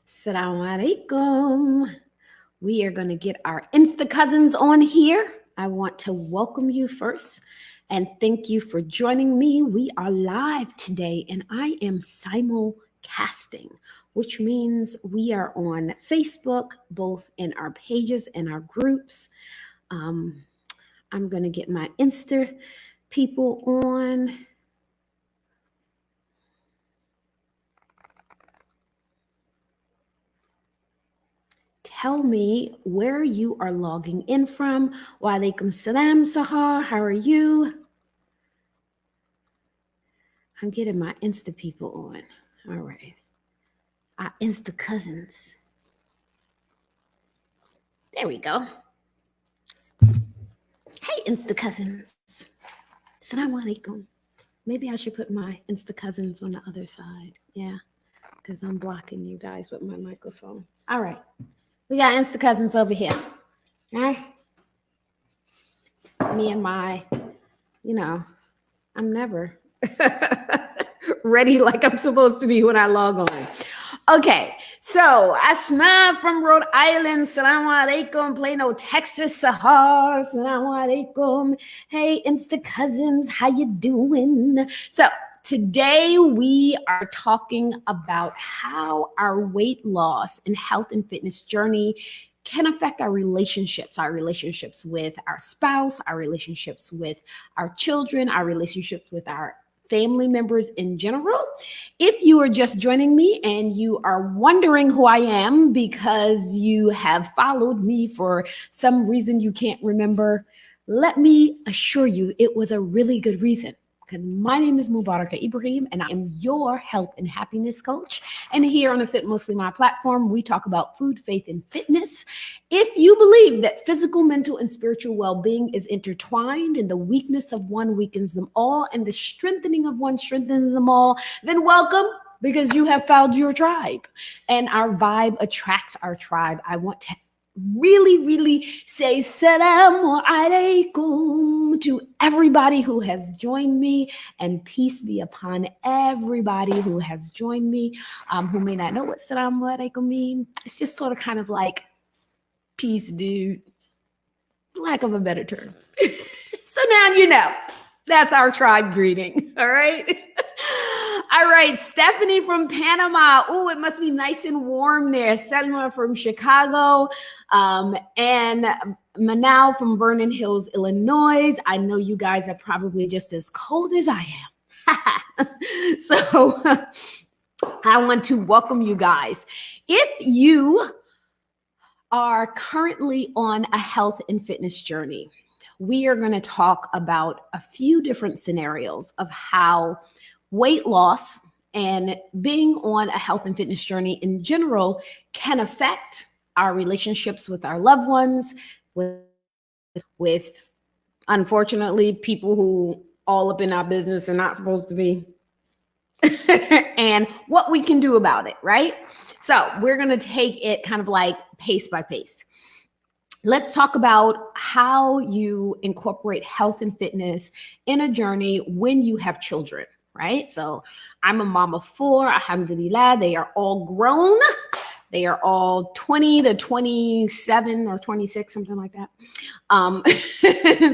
Assalamu alaikum. We are going to get our Insta cousins on here. I want to welcome you first and thank you for joining me. We are live today and I am simulcasting, which means we are on Facebook, both in our pages and our groups. Um, I'm going to get my Insta people on. Tell me where you are logging in from. Wa alaikum salam, Sahar. How are you? I'm getting my Insta people on. All right. Our Insta cousins. There we go. Hey, Insta cousins. Assalamu alaikum. Maybe I should put my Insta cousins on the other side. Yeah, because I'm blocking you guys with my microphone. All right. We got Insta cousins over here. All right. Me and my, I'm never ready like I'm supposed to be when I log on. Okay, so Asma from Rhode Island, Salamu Alaikum, Plano, Texas, Sahar, Salamu Alaikum. Hey, Insta cousins, how you doing? So today we are talking about how our weight loss and health and fitness journey can affect our relationships with our spouse, our relationships with our children, our relationships with our family members in general. If you are just joining me and you are wondering who I am because you have followed me for some reason you can't remember, let me assure you it was a really good reason. Because my name is Mubaraka Ibrahim and I am your health and happiness coach. And here on the Fit Muslimah platform, we talk about food, faith, and fitness. If you believe that physical, mental, and spiritual well-being is intertwined and the weakness of one weakens them all and the strengthening of one strengthens them all, then welcome, because you have found your tribe. And our vibe attracts our tribe. I want to really say salamu alaikum to everybody who has joined me, and peace be upon everybody who has joined me, who may not know what salamu alaikum mean. It's just sort of kind of like peace, dude, lack of a better term. So now you know, that's our tribe greeting. All right. All right, Stephanie from Panama. Oh, it must be nice and warm there. Selma from Chicago, and Manal from Vernon Hills, Illinois. I know you guys are probably just as cold as I am. So I want to welcome you guys. If you are currently on a health and fitness journey, we are going to talk about a few different scenarios of how weight loss and being on a health and fitness journey in general can affect our relationships with our loved ones, with unfortunately people who all up in our business are not supposed to be, and what we can do about it, right? So we're going to take it kind of like pace by pace. Let's talk about how you incorporate health and fitness in a journey when you have children. Right? So I'm a mom of 4, alhamdulillah. They are all grown. They are all 20 to 27 or 26, something like that.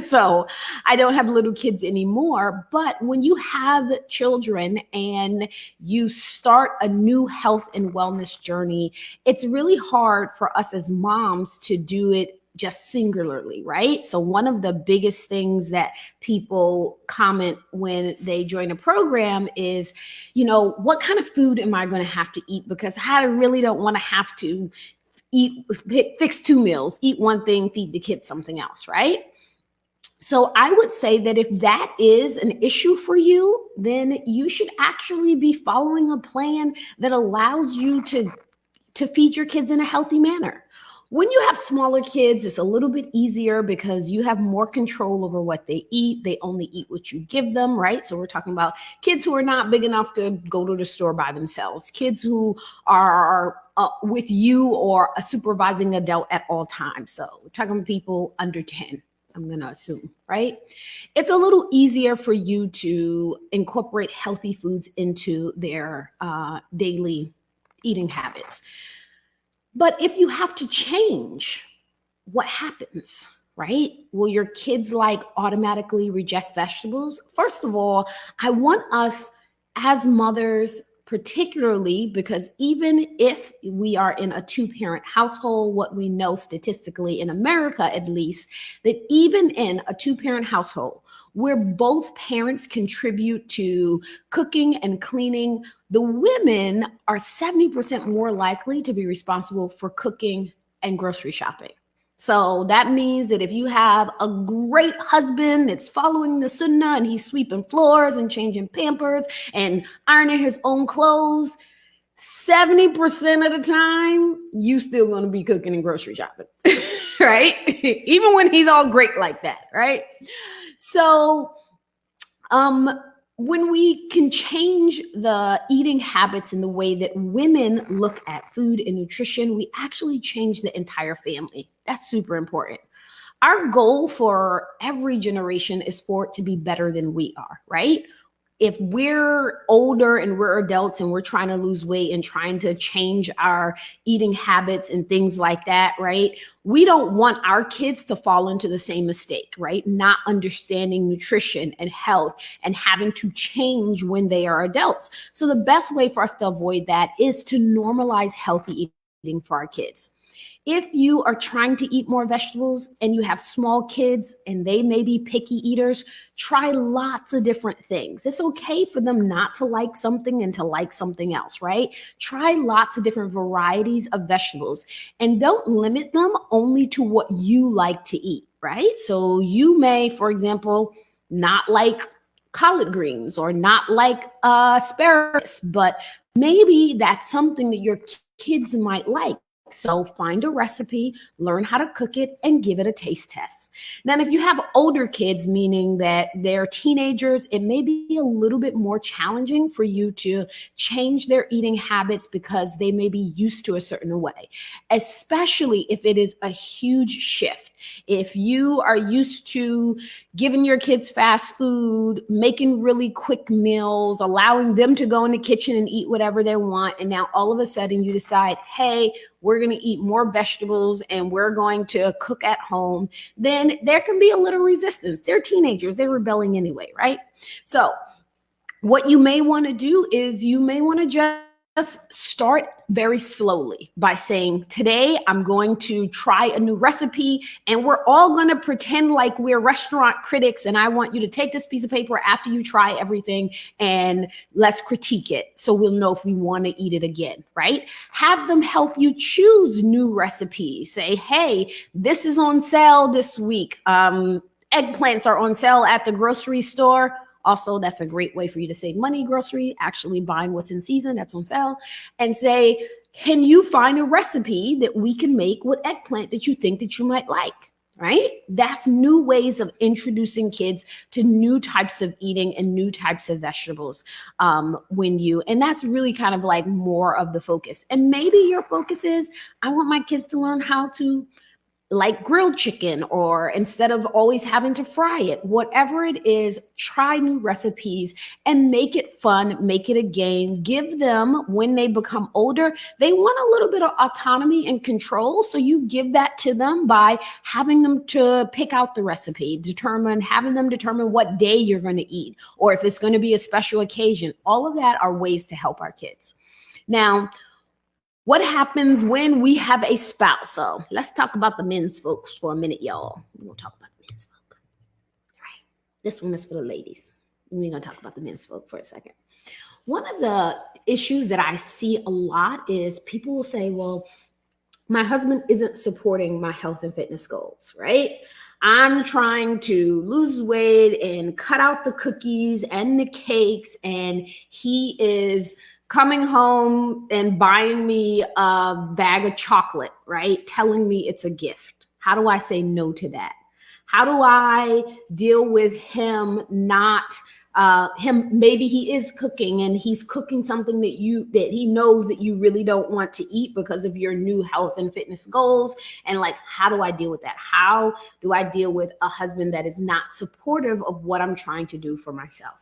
So I don't have little kids anymore. But when you have children and you start a new health and wellness journey, it's really hard for us as moms to do it just singularly, right? So one of the biggest things that people comment when they join a program is, what kind of food am I going to have to eat? Because I really don't want to have to fix 2 meals, eat one thing, feed the kids something else, right? So I would say that if that is an issue for you, then you should actually be following a plan that allows you to feed your kids in a healthy manner. When you have smaller kids, it's a little bit easier because you have more control over what they eat. They only eat what you give them, right? So we're talking about kids who are not big enough to go to the store by themselves, kids who are with you or a supervising adult at all times. So we're talking about people under 10, I'm going to assume, right? It's a little easier for you to incorporate healthy foods into their daily eating habits. But if you have to change, what happens, right? Will your kids like automatically reject vegetables? First of all, I want us as mothers, particularly because even if we are in a two-parent household, what we know statistically in America, at least, that even in a two-parent household where both parents contribute to cooking and cleaning, the women are 70% more likely to be responsible for cooking and grocery shopping. So that means that if you have a great husband that's following the sunnah and he's sweeping floors and changing pampers and ironing his own clothes, 70% of the time, you still going to be cooking and grocery shopping, right? Even when he's all great like that, right? So, when we can change the eating habits and the way that women look at food and nutrition, we actually change the entire family. That's super important. Our goal for every generation is for it to be better than we are, right? If we're older and we're adults and we're trying to lose weight and trying to change our eating habits and things like that, right? We don't want our kids to fall into the same mistake, right? Not understanding nutrition and health and having to change when they are adults. So the best way for us to avoid that is to normalize healthy eating for our kids. If you are trying to eat more vegetables and you have small kids and they may be picky eaters, try lots of different things. It's okay for them not to like something and to like something else, right? Try lots of different varieties of vegetables and don't limit them only to what you like to eat, right? So you may, for example, not like collard greens or not like asparagus, but maybe that's something that your kids might like. So find a recipe, learn how to cook it, and give it a taste test. Now, if you have older kids, meaning that they're teenagers, it may be a little bit more challenging for you to change their eating habits because they may be used to a certain way, especially if it is a huge shift. If you are used to giving your kids fast food, making really quick meals, allowing them to go in the kitchen and eat whatever they want, and now all of a sudden you decide, hey, we're going to eat more vegetables and we're going to cook at home, then there can be a little resistance. They're teenagers, they're rebelling anyway, right? So what you may want to do is you may want to just start very slowly by saying, today I'm going to try a new recipe and we're all going to pretend like we're restaurant critics. And I want you to take this piece of paper after you try everything and let's critique it so we'll know if we want to eat it again, right? Have them help you choose new recipes. Say, hey, this is on sale this week. Eggplants are on sale at the grocery store. Also, that's a great way for you to save money, grocery, actually buying what's in season, that's on sale, and say, can you find a recipe that we can make with eggplant that you think that you might like, right? That's new ways of introducing kids to new types of eating and new types of vegetables and that's really kind of like more of the focus. And maybe your focus is, I want my kids to learn how to like grilled chicken, or instead of always having to fry it, whatever it is, try new recipes and make it fun, make it a game. Give them, when they become older, they want a little bit of autonomy and control. So you give that to them by having them to pick out the recipe, having them determine what day you're going to eat, or if it's going to be a special occasion. All of that are ways to help our kids. Now, what happens when we have a spouse? So let's talk about the men's folks for a minute, y'all. We're going to talk about the men's folk. All right. This one is for the ladies. We're going to talk about the men's folk for a second. One of the issues that I see a lot is people will say, well, my husband isn't supporting my health and fitness goals, right? I'm trying to lose weight and cut out the cookies and the cakes, and he is coming home and buying me a bag of chocolate, right? Telling me it's a gift. How do I say no to that? How do I deal with him maybe he is cooking and he's cooking something that he knows that you really don't want to eat because of your new health and fitness goals. And like, how do I deal with that? How do I deal with a husband that is not supportive of what I'm trying to do for myself?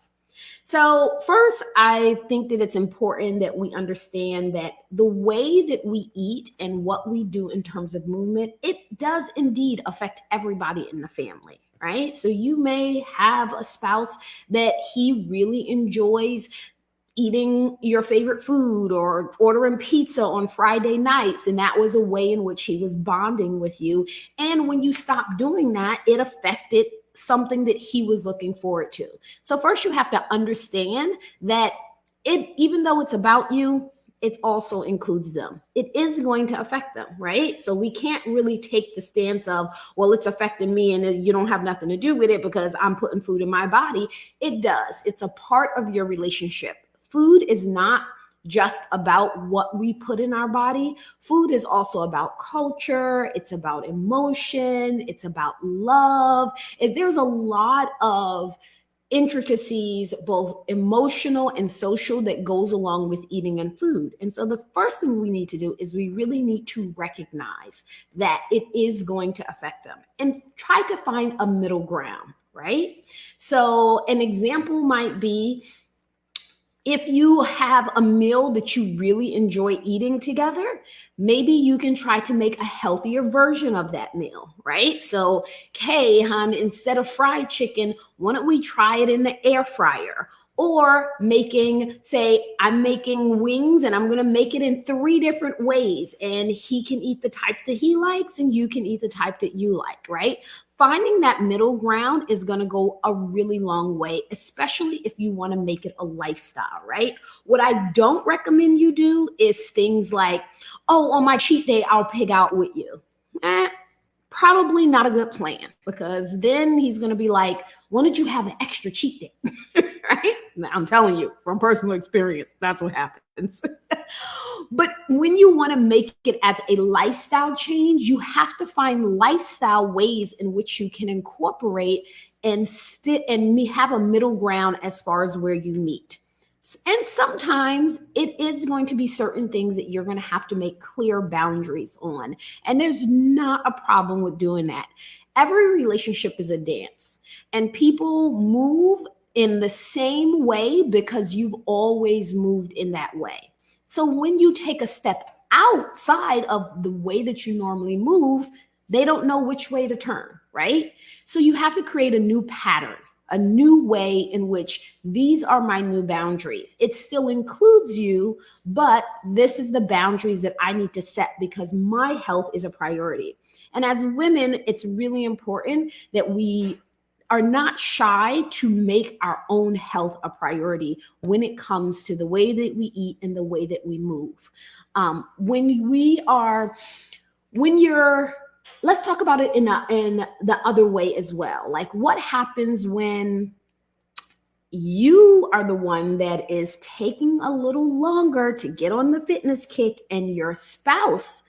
So first, I think that it's important that we understand that the way that we eat and what we do in terms of movement, it does indeed affect everybody in the family, right? So you may have a spouse that he really enjoys eating your favorite food or ordering pizza on Friday nights. And that was a way in which he was bonding with you. And when you stopped doing that, it affected something that he was looking forward to. So first you have to understand that even though it's about you, it also includes them. It is going to affect them, right? So we can't really take the stance of, well, it's affecting me and you don't have nothing to do with it because I'm putting food in my body. It does. It's a part of your relationship. Food is not just about what we put in our body. Food is also about culture. It's about emotion. It's about love. There's a lot of intricacies, both emotional and social, that goes along with eating and food. And so the first thing we need to do is we really need to recognize that it is going to affect them and try to find a middle ground, right? So an example might be, if you have a meal that you really enjoy eating together, maybe you can try to make a healthier version of that meal, right? So, hey, hon, instead of fried chicken, why don't we try it in the air fryer? Or I'm making wings and I'm going to make it in 3 different ways. And he can eat the type that he likes and you can eat the type that you like, right? Finding that middle ground is going to go a really long way, especially if you want to make it a lifestyle, right? What I don't recommend you do is things like, oh, on my cheat day, I'll pig out with you. Probably not a good plan, because then he's going to be like, why don't you have an extra cheat day? Right? I'm telling you from personal experience, that's what happens. But when you want to make it as a lifestyle change, you have to find lifestyle ways in which you can incorporate and have a middle ground as far as where you meet. And sometimes it is going to be certain things that you're going to have to make clear boundaries on. And there's not a problem with doing that. Every relationship is a dance, and people move in the same way because you've always moved in that way. So when you take a step outside of the way that you normally move, they don't know which way to turn, right? So you have to create a new pattern, a new way in which these are my new boundaries. It still includes you, but this is the boundaries that I need to set because my health is a priority. And as women, it's really important that we are not shy to make our own health a priority when it comes to the way that we eat and the way that we move. Let's talk about it in the other way as well. Like, what happens when you are the one that is taking a little longer to get on the fitness kick and your spouse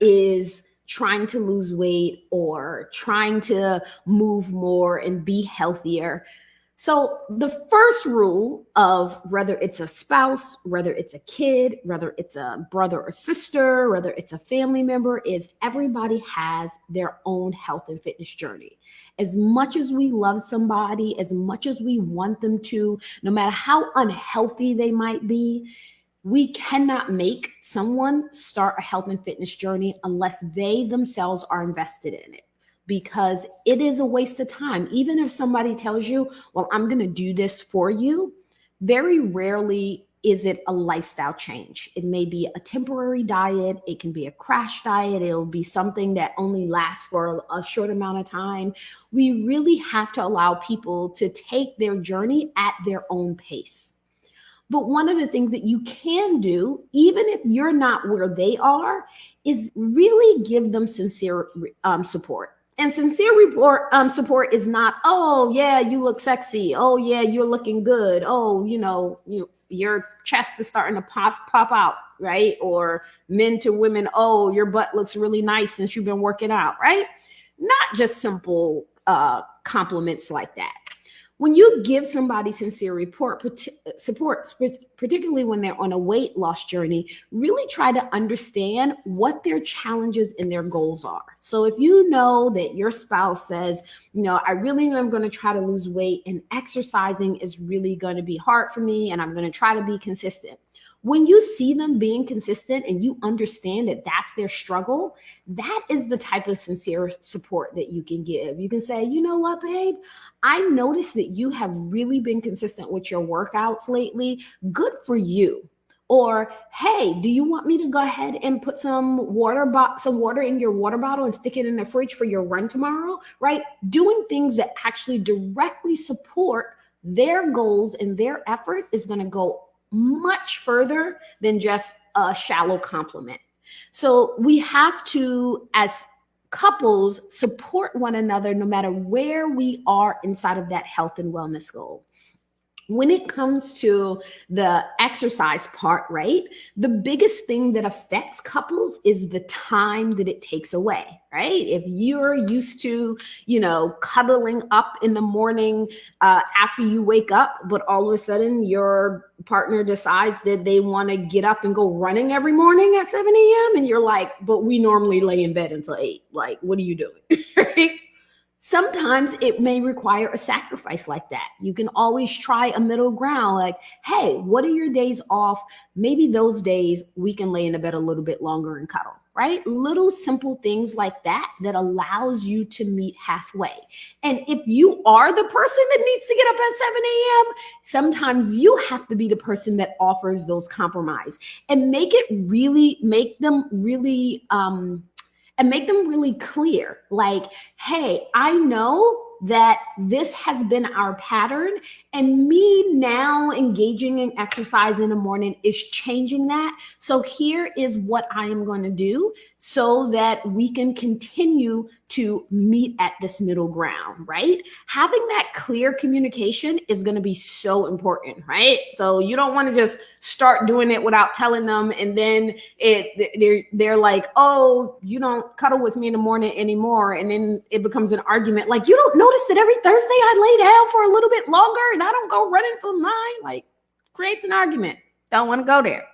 is trying to lose weight or trying to move more and be healthier? So the first rule of whether it's a spouse, whether it's a kid, whether it's a brother or sister, whether it's a family member, is everybody has their own health and fitness journey. As much as we love somebody, as much as we want them to, no matter how unhealthy they might be, we cannot make someone start a health and fitness journey unless they themselves are invested in it, because it is a waste of time. Even if somebody tells you, well, I'm going to do this for you, very rarely is it a lifestyle change. It may be a temporary diet. It can be a crash diet. It'll be something that only lasts for a short amount of time. We really have to allow people to take their journey at their own pace. But one of the things that you can do, even if you're not where they are, is really give them sincere support. And sincere support is not, oh, yeah, you look sexy. Oh, yeah, you're looking good. Oh, your chest is starting to pop out, right? Or men to women, oh, your butt looks really nice since you've been working out, right? Not just simple compliments like that. When you give somebody sincere support, particularly when they're on a weight loss journey, really try to understand what their challenges and their goals are. So if you know that your spouse says, I really am going to try to lose weight and exercising is really going to be hard for me and I'm going to try to be consistent. When you see them being consistent and you understand that that's their struggle, that is the type of sincere support that you can give. You can say, you know what, babe? I noticed that you have really been consistent with your workouts lately. Good for you. Or, hey, do you want me to go ahead and put some water in your water bottle and stick it in the fridge for your run tomorrow, right? Doing things that actually directly support their goals and their effort is going to go much further than just a shallow compliment. So we have to, as couples, support one another no matter where we are inside of that health and wellness goal. When it comes to the exercise part, right? The biggest thing that affects couples is the time that it takes away, right? If you're used to, cuddling up in the morning after you wake up, but all of a sudden your partner decides that they want to get up and go running every morning at 7 a.m. and you're like, but we normally lay in bed until 8. Like, what are you doing? Right? Sometimes it may require a sacrifice like that. You can always try a middle ground, like, hey, what are your days off? Maybe those days we can lay in the bed a little bit longer and cuddle, right? Little simple things like that allows you to meet halfway. And if you are the person that needs to get up at 7 a.m., sometimes you have to be the person that offers those compromise and make them really clear. Like, hey, I know that this has been our pattern and me now engaging in exercise in the morning is changing that. So here is what I am going to do so that we can continue to meet at this middle ground, right? Having that clear communication is going to be so important, right? So you don't want to just start doing it without telling them and then they're like, oh, you don't cuddle with me in the morning anymore. And then it becomes an argument. Like, you don't notice that every Thursday I lay down for a little bit longer and I don't go running until 9. Like, creates an argument. Don't want to go there.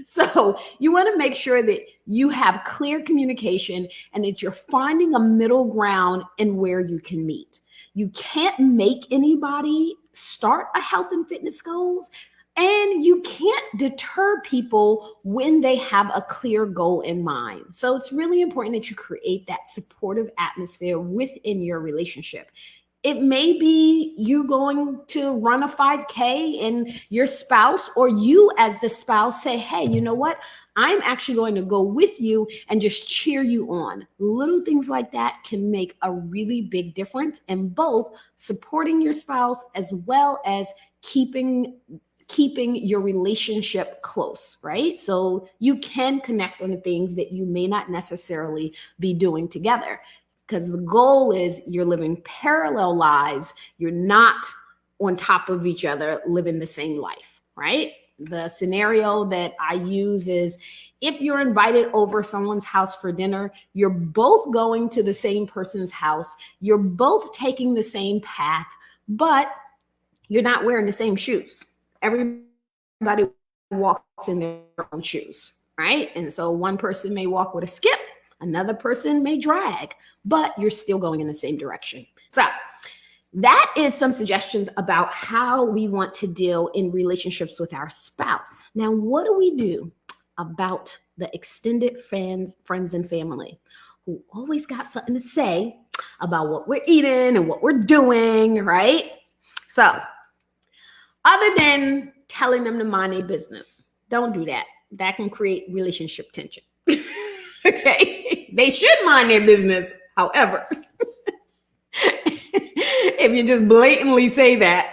So you want to make sure that you have clear communication and that you're finding a middle ground in where you can meet. You can't make anybody start a health and fitness goals, and you can't deter people when they have a clear goal in mind. So it's really important that you create that supportive atmosphere within your relationship. It may be you going to run a 5K and your spouse or you as the spouse say, hey, you know what? I'm actually going to go with you and just cheer you on. Little things like that can make a really big difference in both supporting your spouse as well as keeping your relationship close, right? So you can connect on the things that you may not necessarily be doing together. Because the goal is you're living parallel lives. You're not on top of each other living the same life, right? The scenario that I use is if you're invited over someone's house for dinner, you're both going to the same person's house. You're both taking the same path, but you're not wearing the same shoes. Everybody walks in their own shoes, right? And so one person may walk with a skip. Another person may drag, but you're still going in the same direction. So that is some suggestions about how we want to deal in relationships with our spouse. Now, what do we do about the extended friends and family who always got something to say about what we're eating and what we're doing, right? So other than telling them to mind their business, don't do that. That can create relationship tension. Okay, they should mind their business. However, if you just blatantly say that,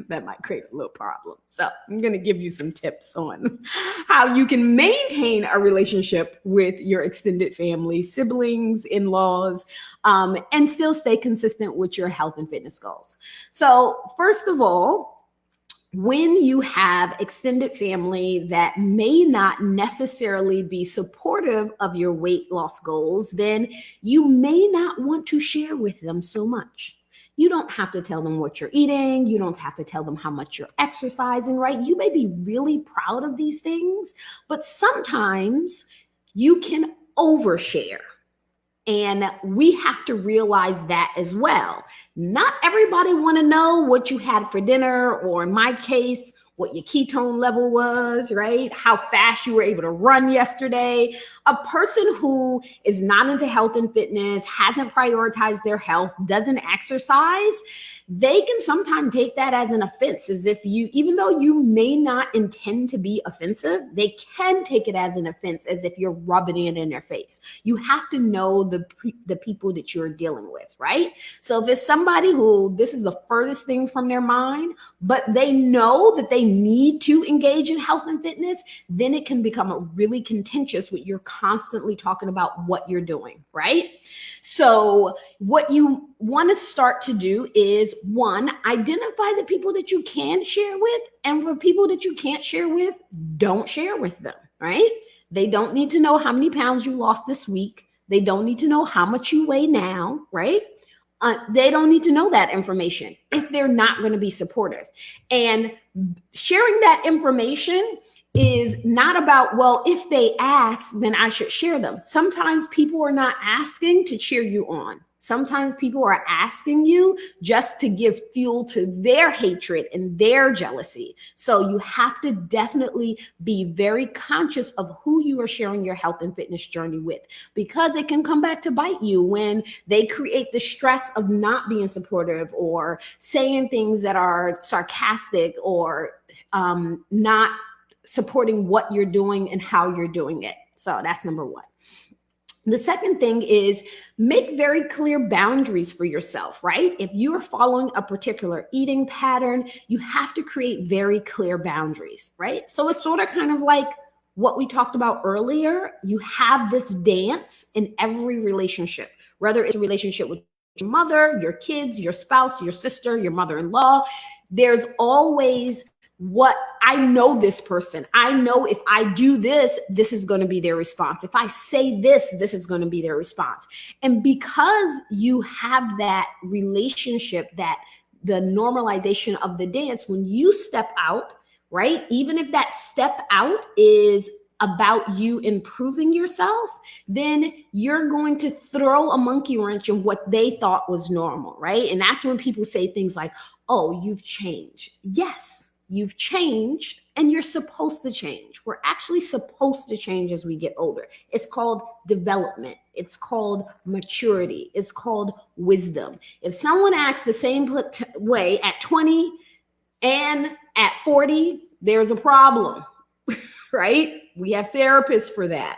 that might create a little problem. So I'm going to give you some tips on how you can maintain a relationship with your extended family, siblings, in-laws, and still stay consistent with your health and fitness goals. So first of all, when you have extended family that may not necessarily be supportive of your weight loss goals, then you may not want to share with them so much. You don't have to tell them what you're eating. You don't have to tell them how much you're exercising, right? You may be really proud of these things, but sometimes you can overshare. And we have to realize that as well. Not everybody want to know what you had for dinner, or in my case, what your ketone level was, right? How fast you were able to run yesterday. A person who is not into health and fitness, hasn't prioritized their health, doesn't exercise, they can sometimes take that as an offense, as if you, even though you may not intend to be offensive, they can take it as an offense, as if you're rubbing it in their face. You have to know the people that you're dealing with, right? So if it's somebody who this is the furthest thing from their mind, but they know that they need to engage in health and fitness, then it can become a really contentious when you're constantly talking about what you're doing, right? So what you want to start to do is, one, identify the people that you can share with, and for people that you can't share with, don't share with them, right? They don't need to know how many pounds you lost this week. They don't need to know how much you weigh now, right? They don't need to know that information if they're not going to be supportive. And sharing that information is not about, well, if they ask, then I should share them. Sometimes people are not asking to cheer you on. Sometimes people are asking you just to give fuel to their hatred and their jealousy. So you have to definitely be very conscious of who you are sharing your health and fitness journey with, because it can come back to bite you when they create the stress of not being supportive, or saying things that are sarcastic, or not supporting what you're doing and how you're doing it. So that's number one. The second thing is, make very clear boundaries for yourself, right? If you're following a particular eating pattern, you have to create very clear boundaries, right? So it's sort of kind of like what we talked about earlier. You have this dance in every relationship, whether it's a relationship with your mother, your kids, your spouse, your sister, your mother-in-law. There's always, what I know this person. I know if I do this, this is going to be their response. If I say this, this is going to be their response. And because you have that relationship, that the normalization of the dance, when you step out, right? Even if that step out is about you improving yourself, then you're going to throw a monkey wrench in what they thought was normal, right? And that's when people say things like, oh, you've changed. Yes. You've changed, and you're supposed to change. We're actually supposed to change as we get older. It's called development. It's called maturity. It's called wisdom. If someone acts the same way at 20 and at 40, there's a problem, right? We have therapists for that.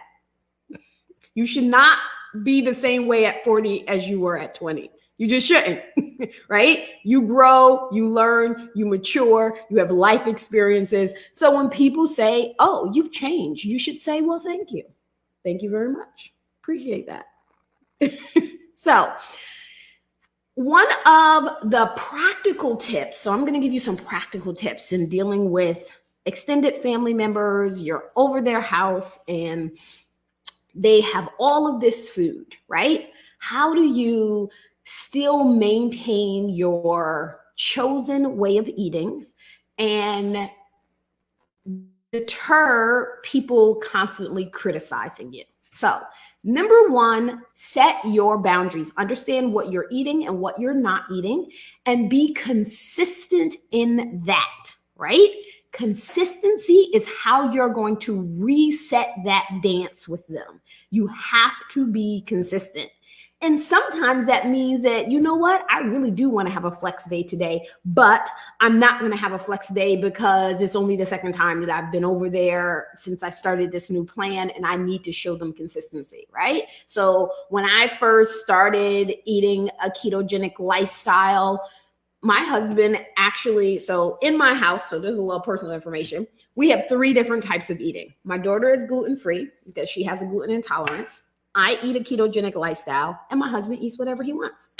You should not be the same way at 40 as you were at 20. You just shouldn't, right? You grow, you learn, you mature, you have life experiences. So when people say, oh, you've changed, you should say, well, thank you. Thank you very much. Appreciate that. So one of the practical tips, so I'm going to give you some practical tips in dealing with extended family members. You're over their house and they have all of this food, right? How do you still maintain your chosen way of eating and deter people constantly criticizing you? So, number one, set your boundaries. Understand what you're eating and what you're not eating, and be consistent in that, right? Consistency is how you're going to reset that dance with them. You have to be consistent. And sometimes that means that, you know what, I really do want to have a flex day today, but I'm not going to have a flex day because it's only the second time that I've been over there since I started this new plan, and I need to show them consistency, right? So when I first started eating a ketogenic lifestyle, my husband actually, so in my house, so there's a little personal information, we have 3 different types of eating. My daughter is gluten-free because she has a gluten intolerance. I eat a ketogenic lifestyle, and my husband eats whatever he wants,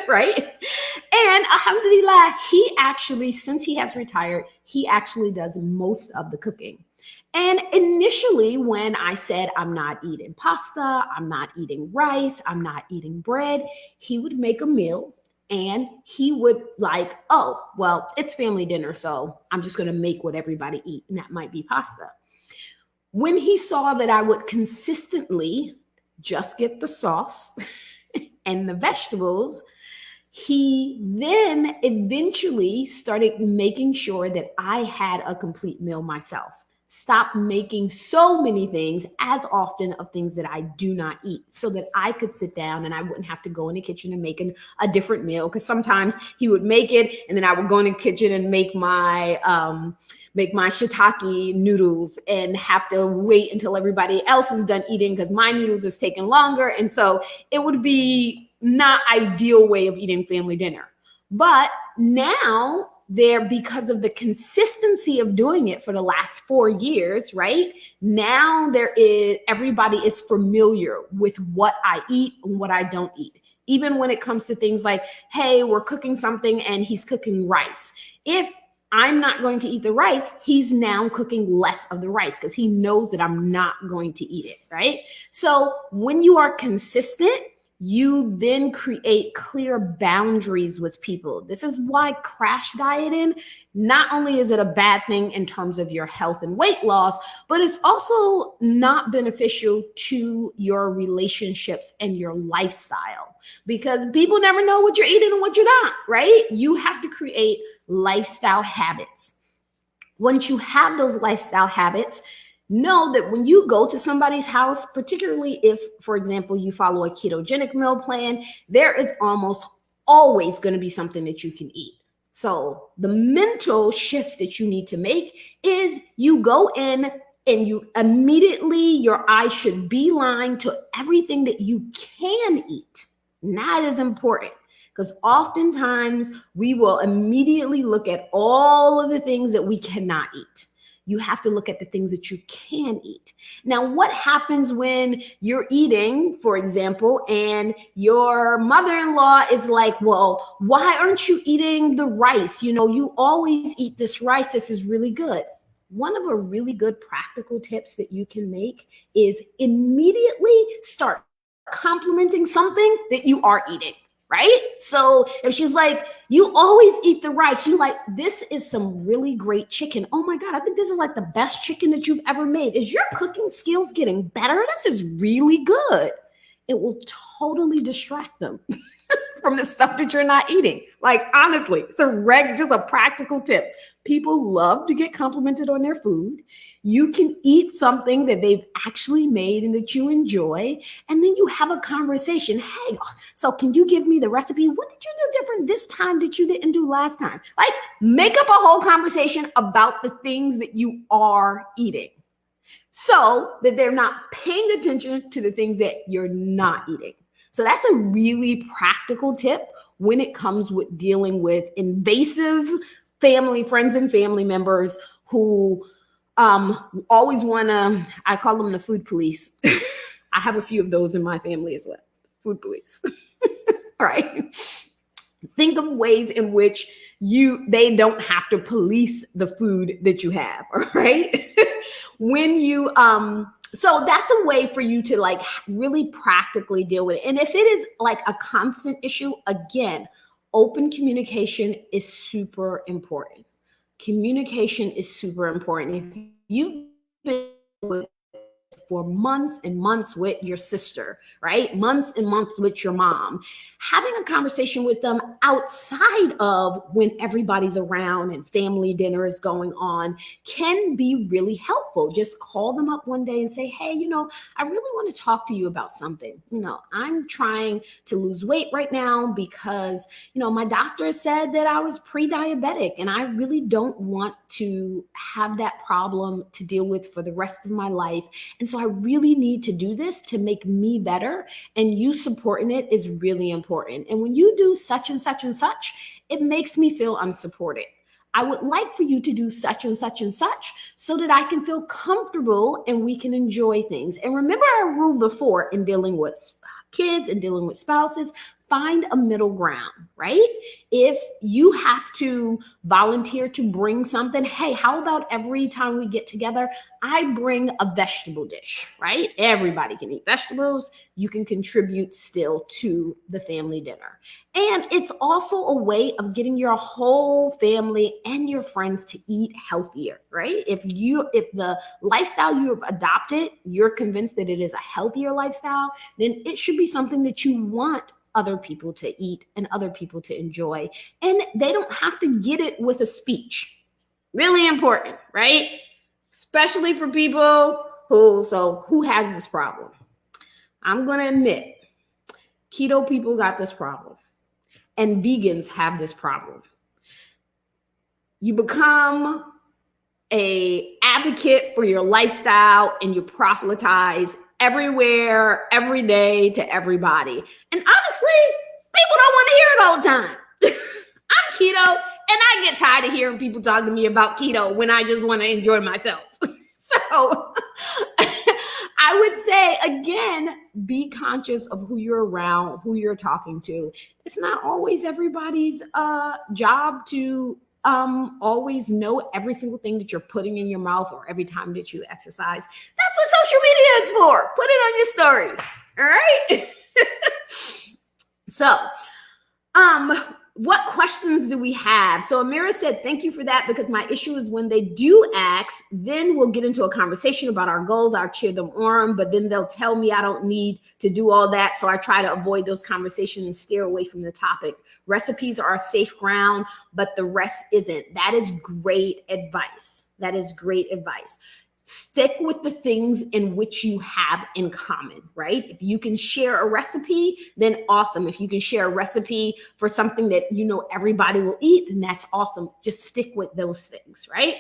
right? And alhamdulillah, he actually, since he has retired, he actually does most of the cooking. And initially, when I said, I'm not eating pasta, I'm not eating rice, I'm not eating bread, he would make a meal And he would like, oh, well, it's family dinner, so I'm just going to make what everybody eat. And that might be pasta. When he saw that I would consistently just get the sauce and the vegetables, he then eventually started making sure that I had a complete meal myself. Stop making so many things as often of things that I do not eat, so that I could sit down and I wouldn't have to go in the kitchen and make a different meal. Because sometimes he would make it and then I would go in the kitchen and make my shiitake noodles and have to wait until everybody else is done eating because my noodles is taking longer. And so it would be not ideal way of eating family dinner. But now because of the consistency of doing it for the last 4 years, right? Now everybody is familiar with what I eat and what I don't eat. Even when it comes to things like, hey, we're cooking something and he's cooking rice. If I'm not going to eat the rice, he's now cooking less of the rice because he knows that I'm not going to eat it, right? So when you are consistent, you then create clear boundaries with people. This is why crash dieting, not only is it a bad thing in terms of your health and weight loss, but it's also not beneficial to your relationships and your lifestyle, because people never know what you're eating and what you're not, right? You have to create lifestyle habits. Once you have those lifestyle habits, know that when you go to somebody's house, particularly if, for example, you follow a ketogenic meal plan, there is almost always going to be something that you can eat. So the mental shift that you need to make is you go in and you immediately, your eyes should beeline to everything that you can eat. And that is important, because oftentimes we will immediately look at all of the things that we cannot eat. You have to look at the things that you can eat. Now, what happens when you're eating, for example, and your mother-in-law is like, well, why aren't you eating the rice? You know, you always eat this rice. This is really good. One of the really good practical tips that you can make is immediately start complimenting something that you are eating. Right? So if she's like, you always eat the rice, you like, this is some really great chicken. Oh my God, I think this is like the best chicken that you've ever made. Is your cooking skills getting better? This is really good. It will totally distract them from the stuff that you're not eating. Like, honestly, it's just a practical tip. People love to get complimented on their food. You can eat something that they've actually made and that you enjoy, and then you have a conversation. Hey, so can you give me the recipe? What did you do different this time that you didn't do last time? Like, make up a whole conversation about the things that you are eating, so that they're not paying attention to the things that you're not eating. So that's a really practical tip when it comes with dealing with invasive friends and family members who always want to, I call them the food police. I have a few of those in my family as well. Food police. All right. Think of ways in which they don't have to police the food that you have. All right. When you, so that's a way for you to like really practically deal with it. And if it is like a constant issue, again, open communication is super important. Communication is super important. If you've been with for months and months with your sister, right? Months and months with your mom, having a conversation with them outside of when everybody's around and family dinner is going on can be really helpful. Just call them up one day and say, hey, I really want to talk to you about something. I'm trying to lose weight right now because, my doctor said that I was pre-diabetic and I really don't want to have that problem to deal with for the rest of my life. And so I really need to do this to make me better. And you supporting it is really important. And when you do such and such and such, it makes me feel unsupported. I would like for you to do such and such and such so that I can feel comfortable and we can enjoy things. And remember our rule before in dealing with kids and dealing with spouses, find a middle ground, right? If you have to volunteer to bring something, hey, how about every time we get together, I bring a vegetable dish, right? Everybody can eat vegetables. You can contribute still to the family dinner. And it's also a way of getting your whole family and your friends to eat healthier, right? If the lifestyle you have adopted, you're convinced that it is a healthier lifestyle, then it should be something that you want other people to eat and other people to enjoy. And they don't have to get it with a speech. Really important, right? Especially for people who has this problem. I'm going to admit, keto people got this problem. And vegans have this problem. You become an advocate for your lifestyle and you proselytize everywhere, every day to everybody. And honestly, people don't want to hear it all the time. I'm keto and I get tired of hearing people talk to me about keto when I just want to enjoy myself. So I would say, again, be conscious of who you're around, who you're talking to. It's not always everybody's job to always know every single thing that you're putting in your mouth or every time that you exercise. That's what social media is for. Put it on your stories. All right. So, what questions do we have? So Amira said, thank you for that, because my issue is when they do ask, then we'll get into a conversation about our goals. I'll cheer them on, but then they'll tell me I don't need to do all that. So I try to avoid those conversations and steer away from the topic. Recipes are a safe ground, but the rest isn't. That is great advice. That is great advice. Stick with the things in which you have in common, right? If you can share a recipe, then awesome. If you can share a recipe for something that you know everybody will eat, then that's awesome. Just stick with those things, right?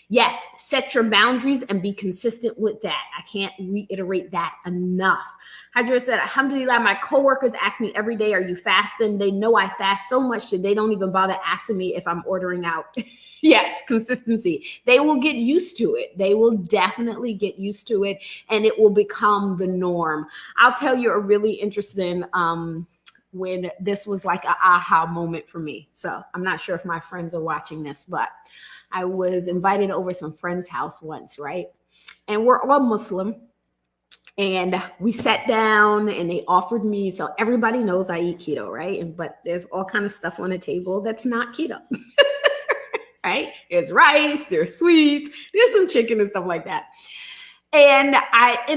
Yes, set your boundaries and be consistent with that. I can't reiterate that enough. Hydra said, alhamdulillah, my coworkers ask me every day, are you fasting? They know I fast so much that they don't even bother asking me if I'm ordering out. Yes, consistency. They will get used to it. They will definitely get used to it, and it will become the norm. I'll tell you a really interesting when this was like an aha moment for me. So I'm not sure if my friends are watching this, but I was invited over some friend's house once, right? And we're all Muslim. And we sat down and they offered me, so everybody knows I eat keto, right? But there's all kind of stuff on the table that's not keto. Right? There's rice, there's sweets, there's some chicken and stuff like that. And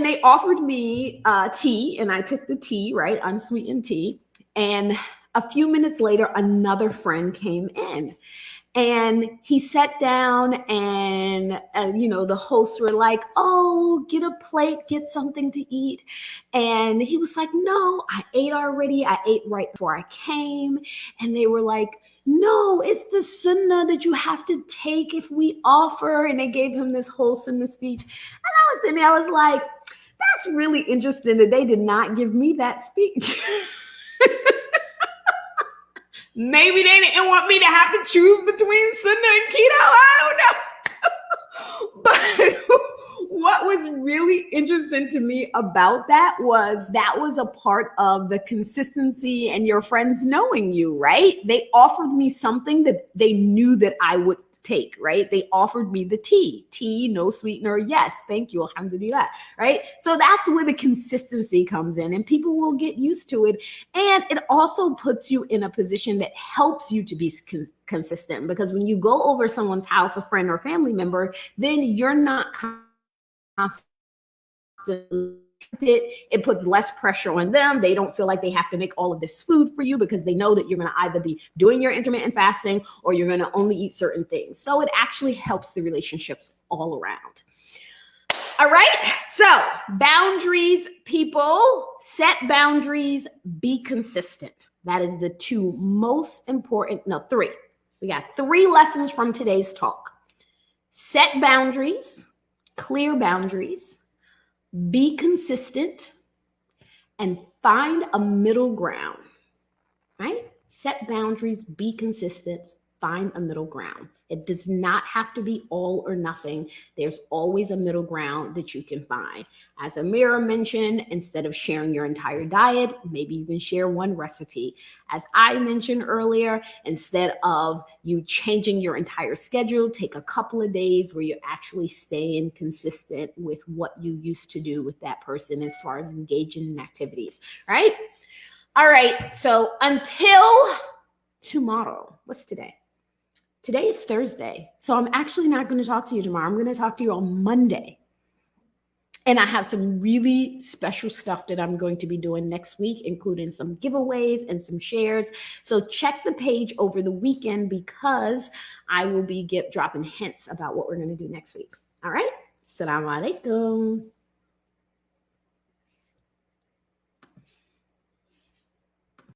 they offered me tea, and I took the tea, right? Unsweetened tea. And a few minutes later, another friend came in. And he sat down and, the hosts were like, oh, get a plate, get something to eat. And he was like, no, I ate already. I ate right before I came. And they were like, no, it's the sunnah that you have to take if we offer. And they gave him this whole sunnah speech. And I was sitting there, I was like, that's really interesting that they did not give me that speech. Maybe they didn't want me to have to choose between sunnah and keto. I don't know. But what was really interesting to me about that was a part of the consistency and your friends knowing you, right? They offered me something that they knew that I would take, right? They offered me the tea, no sweetener. Yes, thank you. Alhamdulillah, right? So that's where the consistency comes in, and people will get used to it. And it also puts you in a position that helps you to be consistent, because when you go over someone's house, a friend or family member, then you're not constantly. It puts less pressure on them. They don't feel like they have to make all of this food for you, because they know that you're going to either be doing your intermittent fasting or you're going to only eat certain things. So it actually helps the relationships all around. All right. So boundaries, people, set boundaries, be consistent. That is the two most important. No, three. We got 3 lessons from today's talk. Set boundaries, clear boundaries, be consistent, and find a middle ground, right? Set boundaries, be consistent, Find a middle ground. It does not have to be all or nothing. There's always a middle ground that you can find. As Amira mentioned, instead of sharing your entire diet, maybe you can share one recipe. As I mentioned earlier, instead of you changing your entire schedule, take a couple of days where you're actually staying consistent with what you used to do with that person as far as engaging in activities, right? All right, so until tomorrow, what's today? Today is Thursday, so I'm actually not going to talk to you tomorrow. I'm going to talk to you on Monday. And I have some really special stuff that I'm going to be doing next week, including some giveaways and some shares. So check the page over the weekend because I will be dropping hints about what we're going to do next week. All right. Assalamu alaikum.